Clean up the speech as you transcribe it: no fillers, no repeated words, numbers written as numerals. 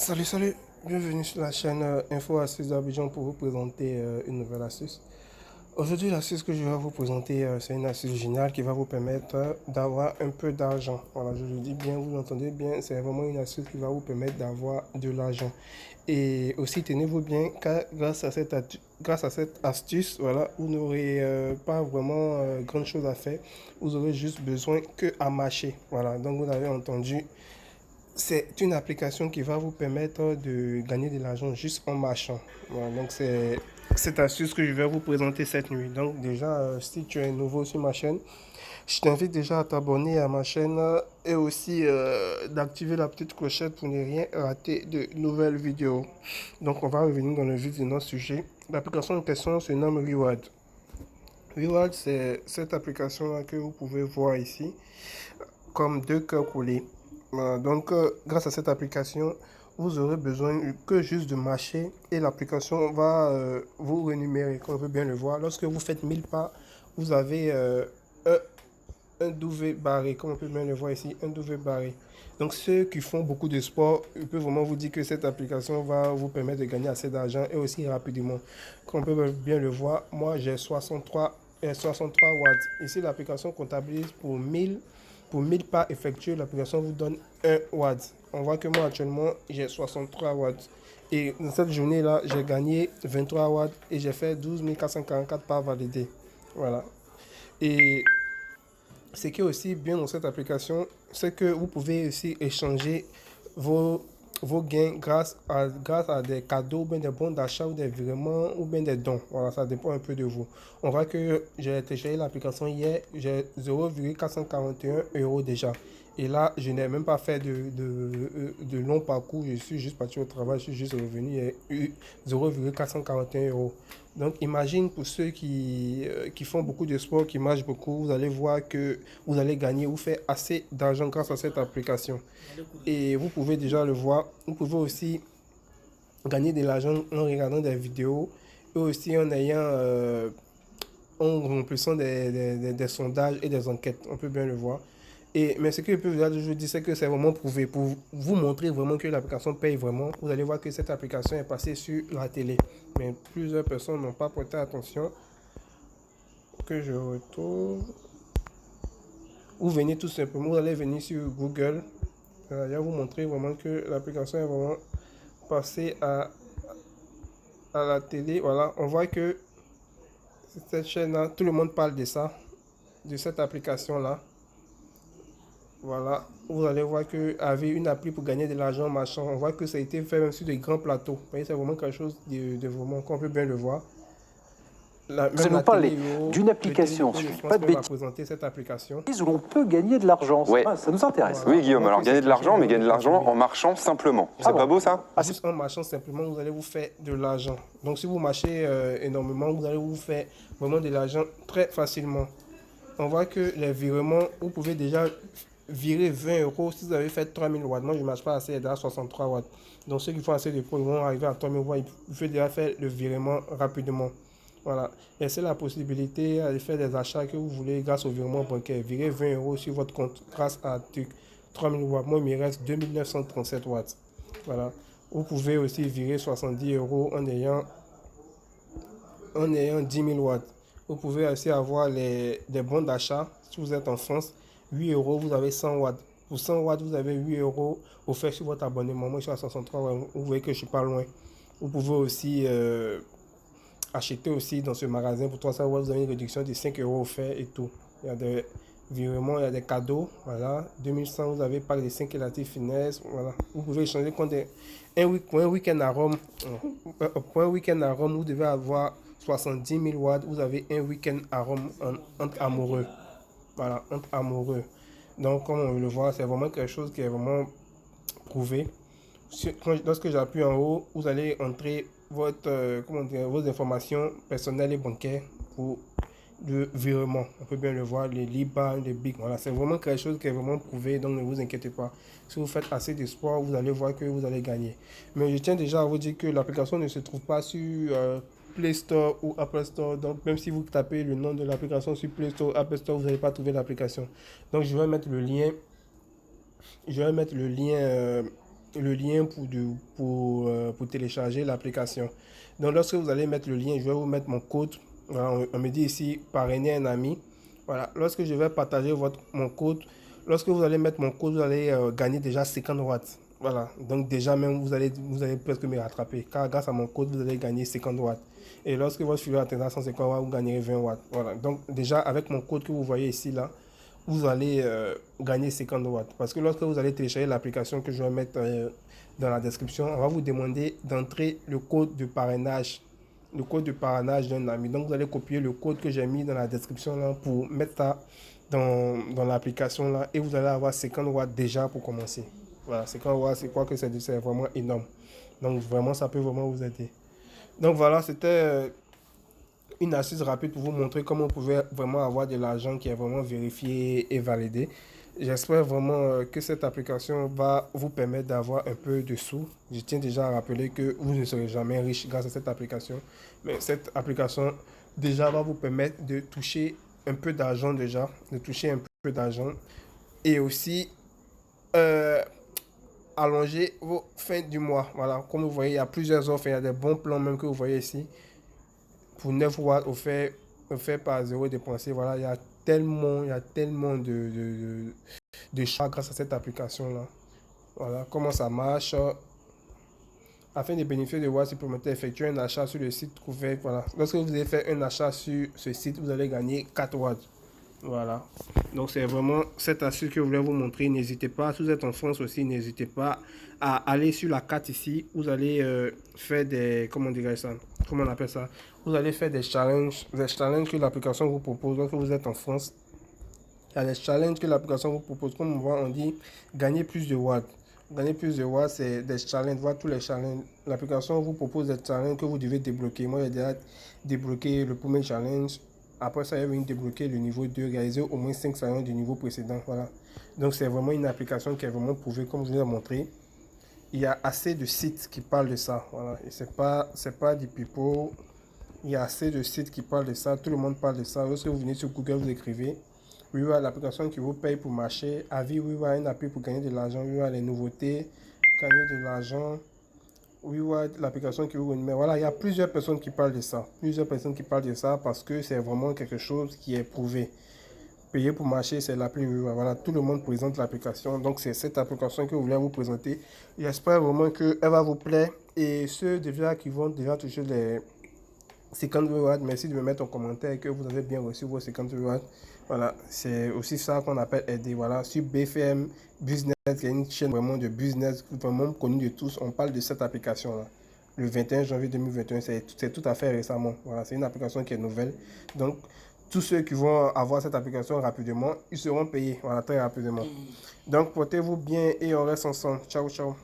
Salut, bienvenue sur la chaîne Info Astuces d'Abidjan pour vous présenter une nouvelle astuce. Aujourd'hui, l'astuce que je vais vous présenter, c'est une astuce géniale qui va vous permettre d'avoir un peu d'argent. Voilà, je le dis bien, vous l'entendez bien, c'est vraiment une astuce qui va vous permettre d'avoir de l'argent. Et aussi, tenez-vous bien, car grâce à cette astuce, voilà, vous n'aurez pas vraiment grande chose à faire. Vous aurez juste besoin que à marcher. Voilà, donc vous avez entendu. C'est une application qui va vous permettre de gagner de l'argent juste en marchant. Voilà, donc c'est cette astuce que je vais vous présenter cette nuit. Donc déjà, si tu es nouveau sur ma chaîne, je t'invite déjà à t'abonner à ma chaîne et aussi d'activer la petite clochette pour ne rien rater de nouvelles vidéos. Donc on va revenir dans le vif de notre sujet. L'application en question se nomme Reward. Reward, c'est cette application-là que vous pouvez voir ici, comme deux cœurs collés. Voilà, donc, grâce à cette application, vous aurez besoin que juste de marcher et l'application va vous rémunérer, comme on peut bien le voir. Lorsque vous faites 1000 pas, vous avez un, un duvet barré, comme on peut bien le voir ici, un duvet barré. Donc, ceux qui font beaucoup de sport, je peux vraiment vous dire que cette application va vous permettre de gagner assez d'argent et aussi rapidement. Comme on peut bien le voir, moi j'ai 63 watts. Ici, l'application comptabilise pour 1000 pas effectués, l'application vous donne 1 watt. On voit que moi actuellement j'ai 63 watts. Et dans cette journée-là, j'ai gagné 23 watts et j'ai fait 12 444 pas validés. Voilà. Et ce qui est aussi bien dans cette application, c'est que vous pouvez aussi échanger vos, vos gains grâce à des cadeaux, ou bien des bons d'achat, ou des virements, ou bien des dons. Voilà, ça dépend un peu de vous. On voit que j'ai téléchargé l'application hier, j'ai 0,441 € déjà. Et là, je n'ai même pas fait de long parcours, je suis juste parti au travail, je suis juste revenu, et eu 0,441 €. Donc imagine pour ceux qui font beaucoup de sport, qui marchent beaucoup, vous allez voir que vous allez gagner ou faire assez d'argent grâce à cette application. Et vous pouvez déjà le voir, vous pouvez aussi gagner de l'argent en regardant des vidéos et aussi en remplissant des sondages et des enquêtes, on peut bien le voir. Mais ce que je peux vous dire, c'est que c'est vraiment prouvé. Pour vous montrer vraiment que l'application paye vraiment, vous allez voir que cette application est passée sur la télé. Mais plusieurs personnes n'ont pas prêté attention. Que je retrouve. Vous venez tout simplement, vous allez venir sur Google. Je vais vous montrer vraiment que l'application est vraiment passée à la télé. Voilà, on voit que cette chaîne-là, tout le monde parle de ça, de cette application-là. Voilà, vous allez voir que avec une appli pour gagner de l'argent marchand, on voit que ça a été fait même sur des grands plateaux. Vous voyez, c'est vraiment quelque chose de vraiment qu'on peut bien le voir. Vous Même allez nous la télé parler Euro, d'une le télé application, si de je ne dis France pas de même a bêtises, présenté cette application. où l'on peut gagner de l'argent. Ouais. Ça nous intéresse. Voilà, Oui, on Guillaume, voit alors que gagner c'est de quelque chose l'argent, mais vraiment gagner de de l'argent confirmé. en marchant simplement. C'est Ah pas bon? beau ça? Juste en marchant simplement, vous allez vous faire de l'argent. Donc si vous marchez énormément, vous allez vous faire vraiment de l'argent très facilement. On voit que les virements, vous pouvez déjà virer 20 € si vous avez fait 3000 watts. Moi, je ne marche pas assez à 63 watts. Donc ceux qui font assez de points, ils vont arriver à 3000 watts. Il faut déjà faire le virement rapidement. Voilà. Laissez la possibilité de faire des achats que vous voulez grâce au virement bancaire. Virez 20 € sur votre compte grâce à 3000 watts. Moi, il me reste 2937 watts. Voilà. Vous pouvez aussi virer 70 € en ayant 10 000 watts. Vous pouvez aussi avoir des bons d'achat. Si vous êtes en France, 8 €, vous avez 100 watts. Pour 100 watts, vous avez 8 € offerts sur votre abonnement. Moi, je suis à 63 watts. Vous voyez que je ne suis pas loin. Vous pouvez aussi acheter aussi dans ce magasin. Pour 300 watts, vous avez une réduction de 5 € offerts et tout. Il y a des virements, il y a des cadeaux. Voilà. 2100, vous avez pack de 5 élastiques finesse. Voilà. Vous pouvez échanger contre pour un week-end à Rome. Pour un week-end à Rome, vous devez avoir 70 000 watts. Vous avez un week-end à Rome entre amoureux. Voilà, entre amoureux. Donc, comme on le voit, c'est vraiment quelque chose qui est vraiment prouvé. Lorsque j'appuie en haut, vous allez entrer vos informations personnelles et bancaires pour le virement. On peut bien le voir, les Liban, les BIC. Voilà, c'est vraiment quelque chose qui est vraiment prouvé, donc ne vous inquiétez pas. Si vous faites assez de sport, vous allez voir que vous allez gagner. Mais je tiens déjà à vous dire que l'application ne se trouve pas sur Play Store ou Apple Store. Donc, même si vous tapez le nom de l'application sur Play Store ou Apple Store, vous n'allez pas trouver l'application. Donc, je vais mettre le lien le lien pour télécharger l'application. Donc, lorsque vous allez mettre le lien, je vais vous mettre mon code. Voilà, on me dit ici, parrainer un ami. Voilà, lorsque je vais partager mon code, lorsque vous allez mettre mon code, vous allez gagner déjà 50 watts. Voilà, donc déjà même vous allez presque me rattraper, car grâce à mon code, vous allez gagner 50 watts. Et lorsque votre suiveur atteindra 150 watts, vous gagnerez 20 watts. Voilà, donc déjà avec mon code que vous voyez ici, là, vous allez gagner 50 watts. Parce que lorsque vous allez télécharger l'application que je vais mettre dans la description, on va vous demander d'entrer le code de parrainage. Le code de parrainage d'un ami. Donc vous allez copier le code que j'ai mis dans la description là pour mettre ça dans l'application là et vous allez avoir 50 watts déjà pour commencer. Voilà, 50 watts, c'est quoi que c'est vraiment énorme. Donc vraiment, ça peut vraiment vous aider. Donc voilà, c'était une astuce rapide pour vous montrer comment vous pouvez vraiment avoir de l'argent qui est vraiment vérifié et validé. J'espère vraiment que cette application va vous permettre d'avoir un peu de sous. Je tiens déjà à rappeler que vous ne serez jamais riche grâce à cette application. Mais cette application déjà va vous permettre de toucher un peu d'argent déjà, de toucher un peu d'argent. Et aussi allonger vos fins du mois. Voilà, comme vous voyez, il y a plusieurs offres, il y a des bons plans même que vous voyez ici. Pour 9 watts offert par 0 dépensé. Voilà, il y a tellement de choix grâce à cette application-là. Voilà, comment ça marche. Afin de bénéficier de watts supplémentaires, effectuer un achat sur le site couvert. Voilà. Lorsque vous avez fait un achat sur ce site, vous allez gagner 4 watts. Voilà. Donc c'est vraiment cette astuce que je voulais vous montrer. N'hésitez pas, si vous êtes en France aussi, n'hésitez pas à aller sur la carte ici. Vous allez faire des, comment on dirait ça? Comment on appelle ça? Vous allez faire des challenges que l'application vous propose lorsque vous êtes en France. Il y a des challenges que l'application vous propose. Comme on voit, on dit gagner plus de watts. Gagner plus de watts, c'est des challenges. Voir tous les challenges. L'application vous propose des challenges que vous devez débloquer. Moi, j'ai déjà débloqué le premier challenge. Après ça, il vient débloquer le niveau 2, réaliser au moins 5 challenges du niveau précédent. Voilà. Donc, c'est vraiment une application qui est vraiment prouvée, comme je vous ai montré. Il y a assez de sites qui parlent de ça. Voilà. Et c'est pas du pipeau. Il y a assez de sites qui parlent de ça. Tout le monde parle de ça. Lorsque vous venez sur Google, vous écrivez Wiwa, l'application qui vous paye pour marcher. Avis Wiwa, une appli pour gagner de l'argent. Wiwa, les nouveautés, gagner de l'argent. Wiwa, l'application qui vous remet. Voilà, il y a plusieurs personnes qui parlent de ça. Plusieurs personnes qui parlent de ça parce que c'est vraiment quelque chose qui est prouvé. Payer pour marcher, c'est l'appli Wiwa. Voilà, tout le monde présente l'application. Donc, c'est cette application que je voulais vous présenter. J'espère vraiment qu'elle va vous plaire. Et ceux déjà qui vont déjà toucher les 50 watts, merci de me mettre en commentaire que vous avez bien reçu vos 50 watts. Voilà, c'est aussi ça qu'on appelle aider. Voilà, sur BFM Business, qui est une chaîne vraiment de business, vraiment connue de tous, on parle de cette application-là. Le 21 janvier 2021, c'est tout à fait récemment. Voilà, c'est une application qui est nouvelle. Donc, tous ceux qui vont avoir cette application rapidement, ils seront payés. Voilà, très rapidement. Donc, portez-vous bien et on reste ensemble. Ciao, ciao.